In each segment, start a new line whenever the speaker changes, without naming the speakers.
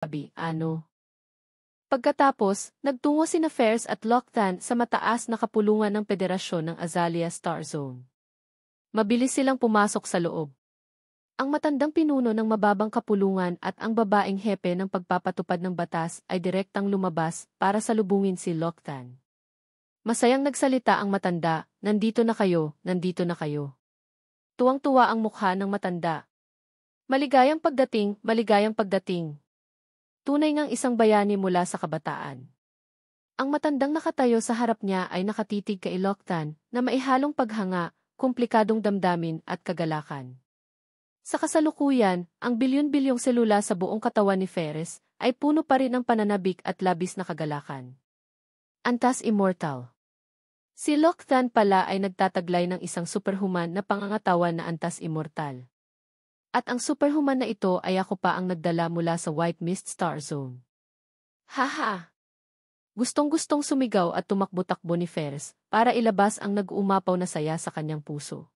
Sabi, ano? Pagkatapos, nagtungo sina Fairs at Locktan sa mataas na kapulungan ng Federasyon ng Azalea Star Zone. Mabilis silang pumasok sa loob. Ang matandang pinuno ng mababang kapulungan at ang babaeng hepe ng pagpapatupad ng batas ay direktang lumabas para salubungin si Locktan. Masayang nagsalita ang matanda, nandito na kayo, nandito na kayo. Tuwang-tuwa ang mukha ng matanda. Maligayang pagdating, maligayang pagdating. Tunay ngang isang bayani mula sa kabataan. Ang matandang nakatayo sa harap niya ay nakatitig kay Locktan na maihalong paghanga, komplikadong damdamin at kagalakan. Sa kasalukuyan, ang bilyon-bilyong selula sa buong katawan ni Ferris ay puno pa rin ng pananabik at labis na kagalakan. Antas immortal. Si Locktan pala ay nagtataglay ng isang superhuman na pangangatawan na antas immortal. At ang superhuman na ito ay ako pa ang nagdala mula sa White Mist Star Zone. Haha! Gustong-gustong sumigaw at tumakbo-takbo ni Ferris para ilabas ang nag-uumapaw na saya sa kanyang puso.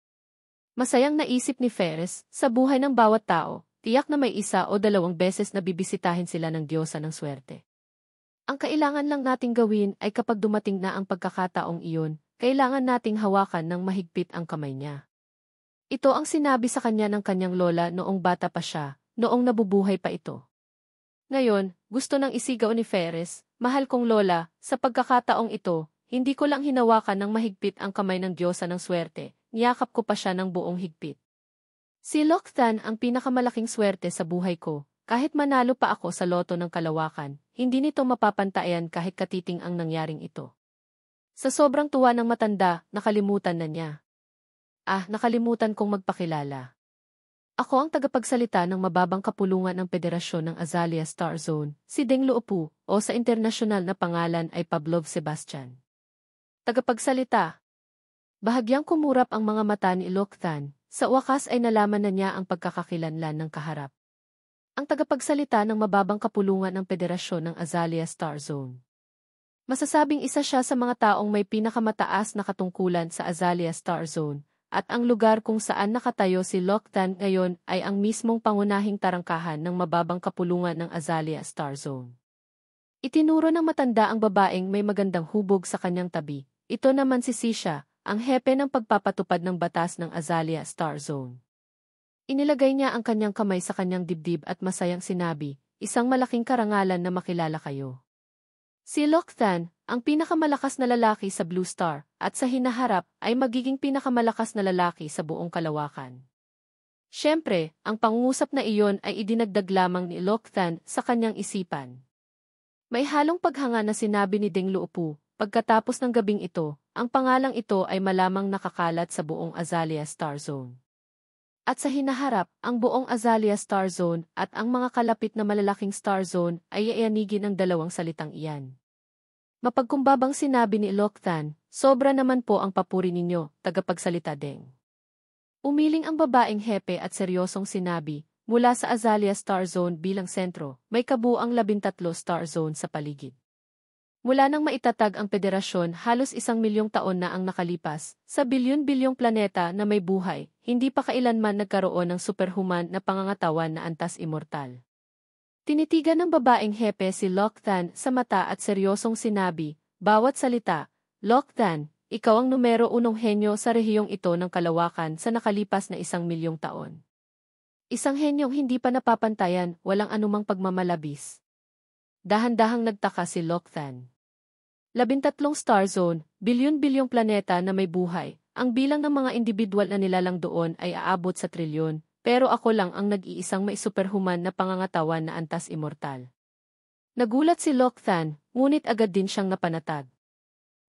Masayang naisip ni Ferris, sa buhay ng bawat tao, tiyak na may isa o dalawang beses na bibisitahin sila ng Diyosa ng Swerte. Ang kailangan lang nating gawin ay kapag dumating na ang pagkakataong iyon, kailangan nating hawakan ng mahigpit ang kamay niya. Ito ang sinabi sa kanya ng kanyang lola noong bata pa siya, noong nabubuhay pa ito. Ngayon, gusto nang isigaw ni Ferris, mahal kong lola, sa pagkakataong ito, hindi ko lang hinawakan ng mahigpit ang kamay ng Diyosa ng Swerte, niyakap ko pa siya ng buong higpit. Si Locktan ang pinakamalaking swerte sa buhay ko, kahit manalo pa ako sa loto ng kalawakan, hindi nito mapapantayan kahit katiting ang nangyaring ito. Sa sobrang tuwa ng matanda, nakalimutan na niya. Nakalimutan kong magpakilala. Ako ang tagapagsalita ng mababang kapulungan ng Federasyon ng Azalea Star Zone, si Deng Luopu, o sa internasyonal na pangalan ay Pavlov Sebastian. Tagapagsalita. Bahagyang kumurap ang mga mata ni Locktan, sa wakas ay nalaman na niya ang pagkakakilanlan ng kaharap. Ang tagapagsalita ng mababang kapulungan ng Federasyon ng Azalea Star Zone. Masasabing isa siya sa mga taong may pinakamataas na katungkulan sa Azalea Star Zone, at ang lugar kung saan nakatayo si Locktan ngayon ay ang mismong pangunahing tarangkahan ng mababang kapulungan ng Azalea Star Zone. Itinuro ng matanda ang babaeng may magandang hubog sa kanyang tabi. Ito naman si Sisha, ang hepe ng pagpapatupad ng batas ng Azalea Star Zone. Inilagay niya ang kanyang kamay sa kanyang dibdib at masayang sinabi, isang malaking karangalan na makilala kayo. Si Locktan, ang pinakamalakas na lalaki sa Blue Star, at sa hinaharap ay magiging pinakamalakas na lalaki sa buong kalawakan. Siyempre, ang pangungusap na iyon ay idinagdag lamang ni Locktan sa kanyang isipan. May halong paghanga na sinabi ni Deng Luopu, pagkatapos ng gabing ito, ang pangalang ito ay malamang nakakalat sa buong Azalea Star Zone. At sa hinaharap, ang buong Azalea Star Zone at ang mga kalapit na malalaking Star Zone ay ianigin ang dalawang salitang iyan. Mapagkumbabang sinabi ni Locktan, sobra naman po ang papuri ninyo, tagapagsalita Deng. Umiling ang babaeng hepe at seryosong sinabi, mula sa Azalea Star Zone bilang sentro, may kabuuang 13 Star Zone sa paligid. Mula nang maitatag ang federasyon halos 1,000,000 taon na ang nakalipas, sa bilyon-bilyong planeta na may buhay, hindi pa kailanman nagkaroon ng superhuman na pangangatawan na antas immortal. Tinitigan ng babaeng hepe si Locktan sa mata at seryosong sinabi, bawat salita, Locktan, ikaw ang numero 1 henyo sa rehiyong ito ng kalawakan sa nakalipas na 1,000,000 taon. Isang henyong hindi pa napapantayan, walang anumang pagmamalabis. Dahan-dahang nagtaka si Locktan. 13 Star Zone, bilyon-bilyong planeta na may buhay, ang bilang ng mga individual na nilalang doon ay aabot sa trilyon, pero ako lang ang nag-iisang may superhuman na pangangatawan na antas immortal. Nagulat si Locktan, ngunit agad din siyang napanatag.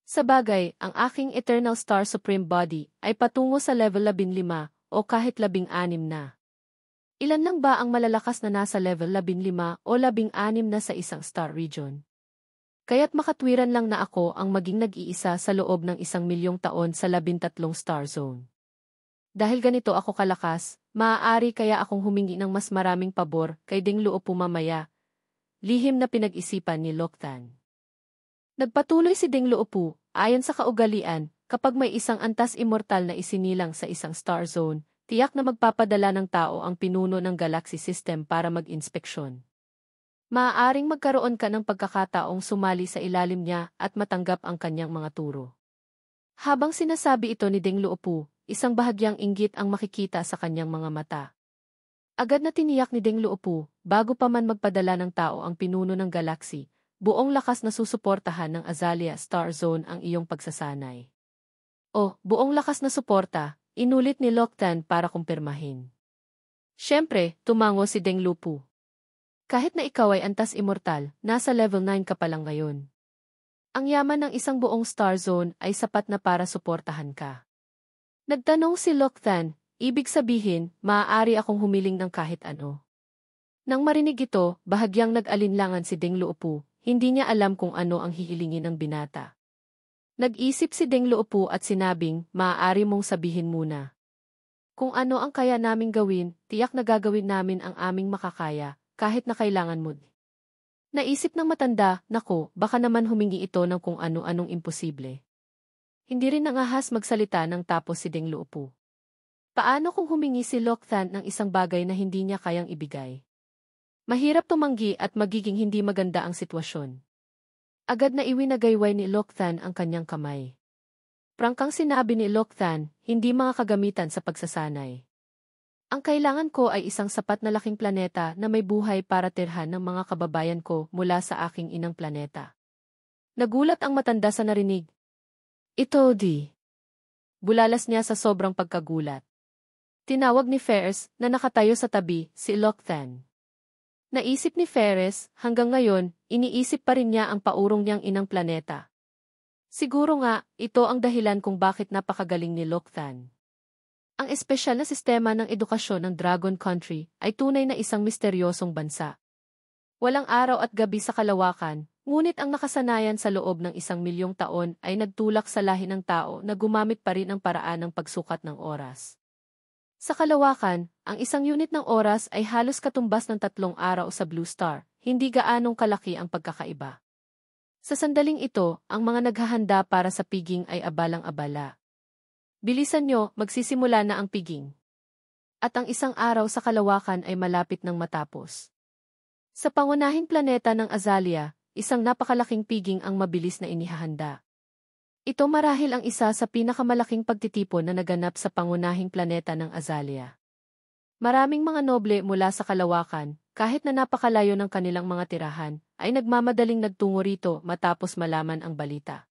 Sa bagay, ang aking Eternal Star Supreme Body ay patungo sa level 15 o kahit 16 na. Ilan lang ba ang malalakas na nasa level 15 o 16 na sa isang star region? Kaya't makatwiran lang na ako ang maging nag-iisa sa loob ng 1,000,000 taon sa 13 Star Zone. Dahil ganito ako kalakas, maaari kaya akong humingi ng mas maraming pabor kay Deng Luopu mamaya. Lihim na pinag-isipan ni Locktan. Nagpatuloy si Deng Luopu, ayon sa kaugalian, kapag may isang antas immortal na isinilang sa isang Star Zone, tiyak na magpapadala ng tao ang pinuno ng galaxy system para mag-inspeksyon. Maaaring magkaroon ka ng pagkakataong sumali sa ilalim niya at matanggap ang kanyang mga turo. Habang sinasabi ito ni Deng Luopu, isang bahagyang inggit ang makikita sa kanyang mga mata. Agad na tiniyak ni Deng Luopu, bago pa man magpadala ng tao ang pinuno ng galaxy, buong lakas na susuportahan ng Azalea Star Zone ang iyong pagsasanay. O, buong lakas na suporta, inulit ni Loctan para kumpirmahin. Siyempre, tumango si Deng Luopu. Kahit na ikaw ay antas immortal, nasa level 9 ka pa lang ngayon. Ang yaman ng isang buong Star Zone ay sapat na para suportahan ka. Nagtanong si Loctan, ibig sabihin, maaari akong humiling ng kahit ano. Nang marinig ito, bahagyang nag-alinlangan si Deng Luopu, hindi niya alam kung ano ang hihilingin ng binata. Nag-isip si Deng Luopu at sinabing, maaari mong sabihin muna. Kung ano ang kaya naming gawin, tiyak na gagawin namin ang aming makakaya, kahit na kailangan mo. Naisip ng matanda, nako, baka naman humingi ito ng kung ano-anong imposible. Hindi rin nangahas magsalita ng tapos si Deng Luopu. Paano kung humingi si Loctan ng isang bagay na hindi niya kayang ibigay? Mahirap tumanggi at magiging hindi maganda ang sitwasyon. Agad na iwinagayway ni Loctan ang kanyang kamay. Prangkang sinabi ni Loctan, hindi mga kagamitan sa pagsasanay. Ang kailangan ko ay isang sapat na laking planeta na may buhay para tirhan ng mga kababayan ko mula sa aking inang planeta. Nagulat ang matanda sa narinig. Ito di. Bulalas niya sa sobrang pagkagulat. Tinawag ni Ferris na nakatayo sa tabi, si Loctan. Naisip ni Ferris, hanggang ngayon, iniisip pa rin niya ang paurong niyang inang planeta. Siguro nga, ito ang dahilan kung bakit napakagaling ni Loctan. Ang espesyal na sistema ng edukasyon ng Dragon Country ay tunay na isang misteryosong bansa. Walang araw at gabi sa kalawakan, ngunit ang nakasanayan sa loob ng 1,000,000 taon ay nagtulak sa lahi ng tao na gumamit pa rin ng paraan ng pagsukat ng oras. Sa kalawakan, ang isang unit ng oras ay halos katumbas ng 3 araw sa Blue Star, hindi gaanong kalaki ang pagkakaiba. Sa sandaling ito, ang mga naghahanda para sa piging ay abalang-abala. Bilisan nyo, magsisimula na ang piging. At ang isang araw sa kalawakan ay malapit ng matapos. Sa pangunahing planeta ng Azalea, isang napakalaking piging ang mabilis na inihahanda. Ito marahil ang isa sa pinakamalaking pagtitipon na naganap sa pangunahing planeta ng Azalea. Maraming mga noble mula sa kalawakan, kahit na napakalayo ng kanilang mga tirahan, ay nagmamadaling nagtungo rito matapos malaman ang balita.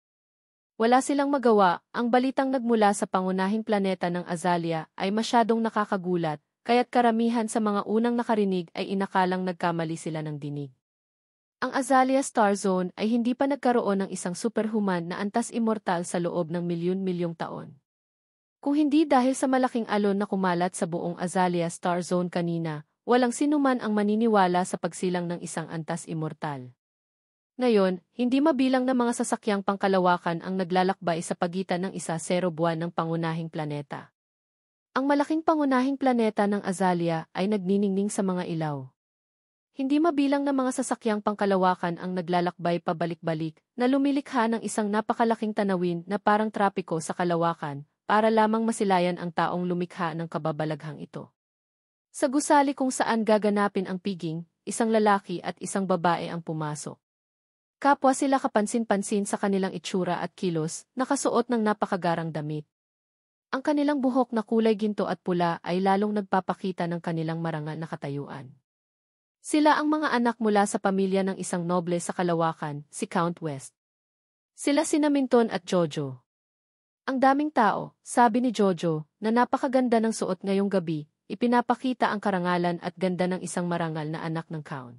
Wala silang magawa, ang balitang nagmula sa pangunahing planeta ng Azalea ay masyadong nakakagulat, kaya't karamihan sa mga unang nakarinig ay inakalang nagkamali sila ng dinig. Ang Azalea Star Zone ay hindi pa nagkaroon ng isang superhuman na antas immortal sa loob ng milyon-milyong taon. Kung hindi dahil sa malaking alon na kumalat sa buong Azalea Star Zone kanina, walang sinuman ang maniniwala sa pagsilang ng isang antas immortal. Ngayon, hindi mabilang na mga sasakyang pangkalawakan ang naglalakbay sa pagitan ng 1-0 buwan ng pangunahing planeta. Ang malaking pangunahing planeta ng Azalea ay nagniningning sa mga ilaw. Hindi mabilang na mga sasakyang pangkalawakan ang naglalakbay pabalik-balik na lumilikha ng isang napakalaking tanawin na parang trapiko sa kalawakan para lamang masilayan ang taong lumikha ng kababalaghang ito. Sa gusali kung saan gaganapin ang piging, isang lalaki at isang babae ang pumasok. Kapwa sila kapansin-pansin sa kanilang itsura at kilos, nakasuot ng napakagarang damit. Ang kanilang buhok na kulay ginto at pula ay lalong nagpapakita ng kanilang marangal na katayuan. Sila ang mga anak mula sa pamilya ng isang noble sa kalawakan, si Count West. Sila sina Minton at Jojo. Ang daming tao, sabi ni Jojo, na napakaganda ng suot ngayong gabi, ipinapakita ang karangalan at ganda ng isang marangal na anak ng Count.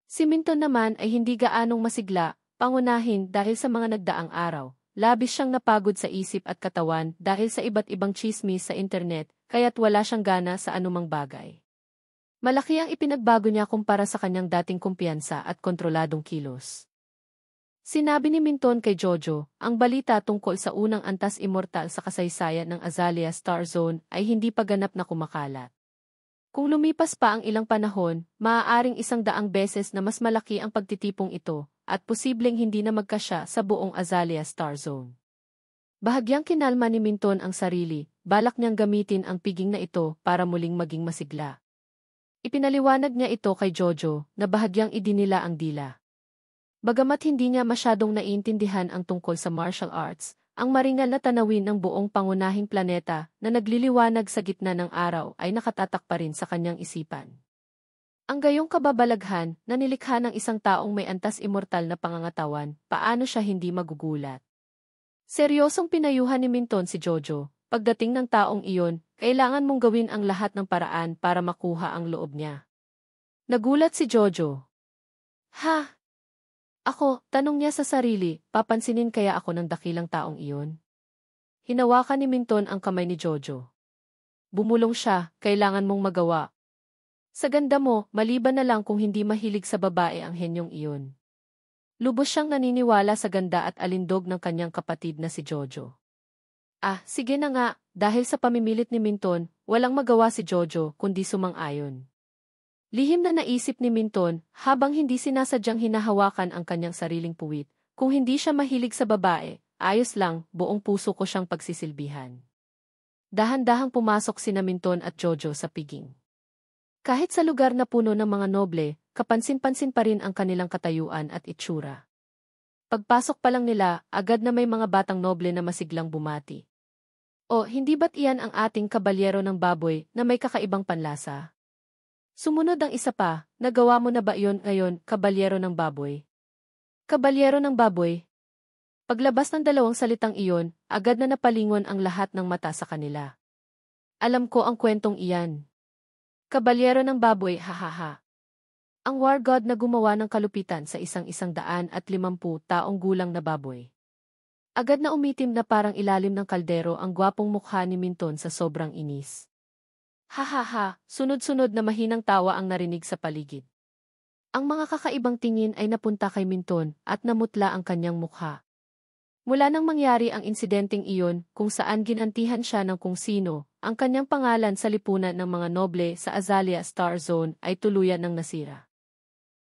Si Minton naman ay hindi gaanong masigla, pangunahin dahil sa mga nagdaang araw. Labis siyang napagod sa isip at katawan dahil sa iba't ibang chismis sa internet, kaya't wala siyang gana sa anumang bagay. Malaki ang ipinagbago niya kumpara sa kanyang dating kumpiyansa at kontroladong kilos. Sinabi ni Minton kay Jojo, ang balita tungkol sa unang antas immortal sa kasaysayan ng Azalea Star Zone ay hindi pa ganap na kumakalat. Kung lumipas pa ang ilang panahon, maaaring 100 beses na mas malaki ang pagtitipong ito, at posibleng hindi na magkasya sa buong Azalea Star Zone. Bahagyang kinalma ni Minton ang sarili, balak niyang gamitin ang piging na ito para muling maging masigla. Ipinaliwanag niya ito kay Jojo na bahagyang idinila ang dila. Bagamat hindi niya masyadong naiintindihan ang tungkol sa martial arts, ang maringal na tanawin ng buong pangunahing planeta na nagliliwanag sa gitna ng araw ay nakatatak pa rin sa kanyang isipan. Ang gayong kababalaghan na nilikha ng isang taong may antas immortal na pangangatawan, paano siya hindi magugulat? Seryosong pinayuhan ni Minton si Jojo, pagdating ng taong iyon, kailangan mong gawin ang lahat ng paraan para makuha ang loob niya. Nagulat si Jojo. Ha? Ako, tanong niya sa sarili, papansinin kaya ako ng dakilang taong iyon? Hinawakan ni Minton ang kamay ni Jojo. Bumulong siya, kailangan mong magawa. Sa ganda mo, maliban na lang kung hindi mahilig sa babae ang henyong iyon. Lubos siyang naniniwala sa ganda at alindog ng kanyang kapatid na si Jojo. Ah, sige na nga, dahil sa pamimilit ni Minton, walang magawa si Jojo kundi sumang-ayon. Lihim na naisip ni Minton, habang hindi sinasadyang hinahawakan ang kanyang sariling puwit, kung hindi siya mahilig sa babae, ayos lang, buong puso ko siyang pagsisilbihan. Dahan-dahang pumasok sina Minton at Jojo sa piging. Kahit sa lugar na puno ng mga noble, kapansin-pansin pa rin ang kanilang katayuan at itsura. Pagpasok pa lang nila, agad na may mga batang noble na masiglang bumati. O, hindi ba't iyan ang ating kabalyero ng baboy na may kakaibang panlasa? Sumunod ang isa pa, nagawa mo na ba iyon ngayon, kabalyero ng baboy? Kabalyero ng baboy? Paglabas ng dalawang salitang iyon, agad na napalingon ang lahat ng mata sa kanila. Alam ko ang kwentong iyan. Kabalyero ng baboy, hahaha. Ang war god na gumawa ng kalupitan sa 150 taong gulang na baboy. Agad na umitim na parang ilalim ng kaldero ang gwapong mukha ni Minton sa sobrang inis. Hahaha, sunod-sunod na mahinang tawa ang narinig sa paligid. Ang mga kakaibang tingin ay napunta kay Minton at namutla ang kanyang mukha. Mula nang mangyari ang insidenteng iyon kung saan ginantihan siya ng kung sino, ang kanyang pangalan sa lipunan ng mga noble sa Azalea Star Zone ay tuluyan ng nasira.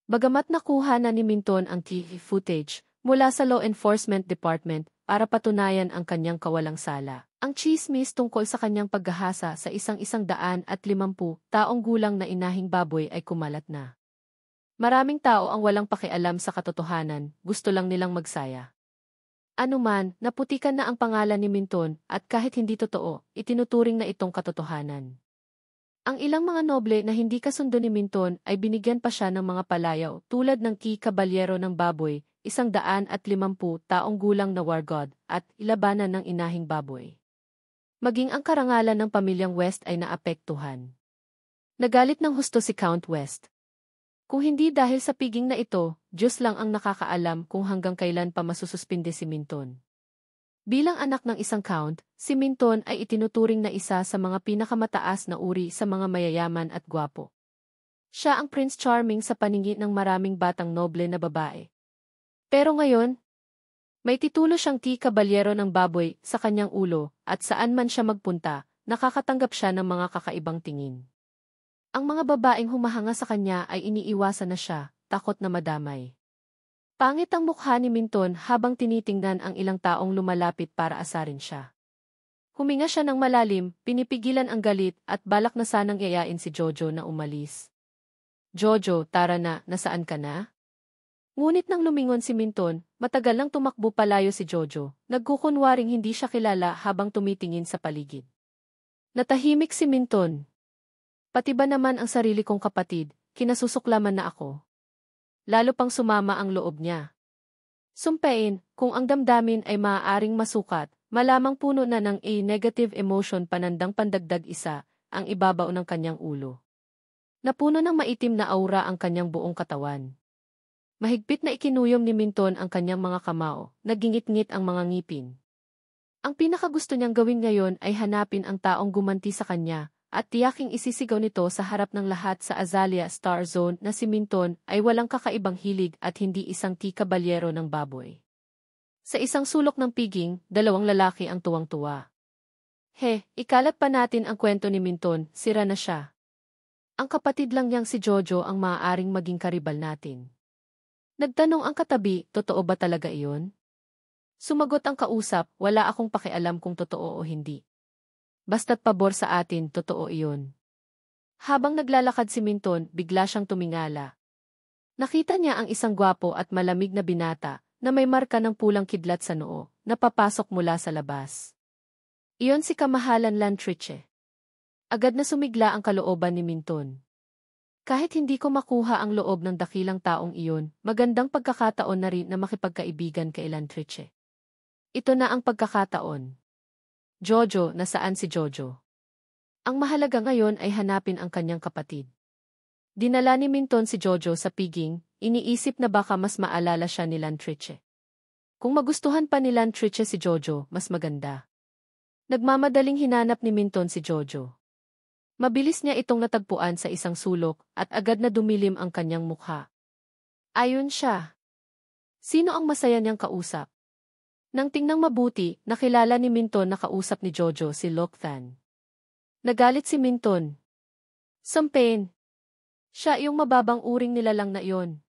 Bagamat nakuha na ni Minton ang TV footage mula sa Law Enforcement Department para patunayan ang kanyang kawalang sala, ang tsismis tungkol sa kanyang paghahasa sa 150 taong gulang na inahing baboy ay kumalat na. Maraming tao ang walang pakialam sa katotohanan, gusto lang nilang magsaya. Anuman, naputikan na ang pangalan ni Minton at kahit hindi totoo, itinuturing na itong katotohanan. Ang ilang mga noble na hindi kasundo ni Minton ay binigyan pa siya ng mga palayaw tulad ng kabalyero ng baboy, 150 taong gulang na war god, at ilabanan ng inahing baboy. Maging ang karangalan ng pamilyang West ay naapektuhan. Nagalit ng husto si Count West. Kung hindi dahil sa piging na ito, Diyos lang ang nakakaalam kung hanggang kailan pa masususpinde si Minton. Bilang anak ng isang count, si Minton ay itinuturing na isa sa mga pinakamataas na uri sa mga mayayaman at gwapo. Siya ang Prince Charming sa paningin ng maraming batang noble na babae. Pero ngayon, may titulo siyang kabalyero ng baboy sa kanyang ulo at saan man siya magpunta, nakakatanggap siya ng mga kakaibang tingin. Ang mga babaeng humahanga sa kanya ay iniiwasan na siya, takot na madamay. Pangit ang mukha ni Minton habang tinitingnan ang ilang taong lumalapit para asarin siya. Huminga siya ng malalim, pinipigilan ang galit at balak na sanang yayain si Jojo na umalis. Jojo, tara na, nasaan ka na? Ngunit nang lumingon si Minton, matagal lang tumakbo palayo si Jojo, nagkukunwaring hindi siya kilala habang tumitingin sa paligid. Natahimik si Minton. Pati ba naman ang sarili kong kapatid, kinasusuklaman na ako. Lalo pang sumama ang loob niya. Sumpain, kung ang damdamin ay maaaring masukat, malamang puno na ng negative emotion panandang pandagdag isa, ang ibabaw ng kanyang ulo. Napuno ng maitim na aura ang kanyang buong katawan. Mahigpit na ikinuyom ni Minton ang kanyang mga kamao, nagingit-ngit ang mga ngipin. Ang pinakagusto niyang gawin ngayon ay hanapin ang taong gumanti sa kanya, at tiyaking isisigaw nito sa harap ng lahat sa Azalea Star Zone na si Minton ay walang kakaibang hilig at hindi isang kabalyero ng baboy. Sa isang sulok ng piging, dalawang lalaki ang tuwang-tuwa. He, ikalat pa natin ang kwento ni Minton, sira na siya. Ang kapatid lang niyang si Jojo ang maaaring maging karibal natin. Nagtanong ang katabi, totoo ba talaga iyon? Sumagot ang kausap, wala akong pakialam kung totoo o hindi. Basta't pabor sa atin, totoo iyon. Habang naglalakad si Minton, bigla siyang tumingala. Nakita niya ang isang gwapo at malamig na binata na may marka ng pulang kidlat sa noo na papasok mula sa labas. Iyon si Kamahalan Lantriche. Agad na sumigla ang kalooban ni Minton. Kahit hindi ko makuha ang loob ng dakilang taong iyon, magandang pagkakataon na rin na makipagkaibigan kay Lantriche. Ito na ang pagkakataon. Jojo, nasaan si Jojo? Ang mahalaga ngayon ay hanapin ang kanyang kapatid. Dinala ni Minton si Jojo sa piging, iniisip na baka mas maalala siya ni Lantriche. Kung magustuhan pa ni Lantriche si Jojo, mas maganda. Nagmamadaling hinanap ni Minton si Jojo. Mabilis niya itong natagpuan sa isang sulok at agad na dumilim ang kanyang mukha. Ayun siya. Sino ang masaya niyang kausap? Nang tingnang mabuti, nakilala ni Minton na kausap ni Jojo si Lokthan. Nagalit si Minton. Sampain. Siya yung mababang uring nilalang na iyon.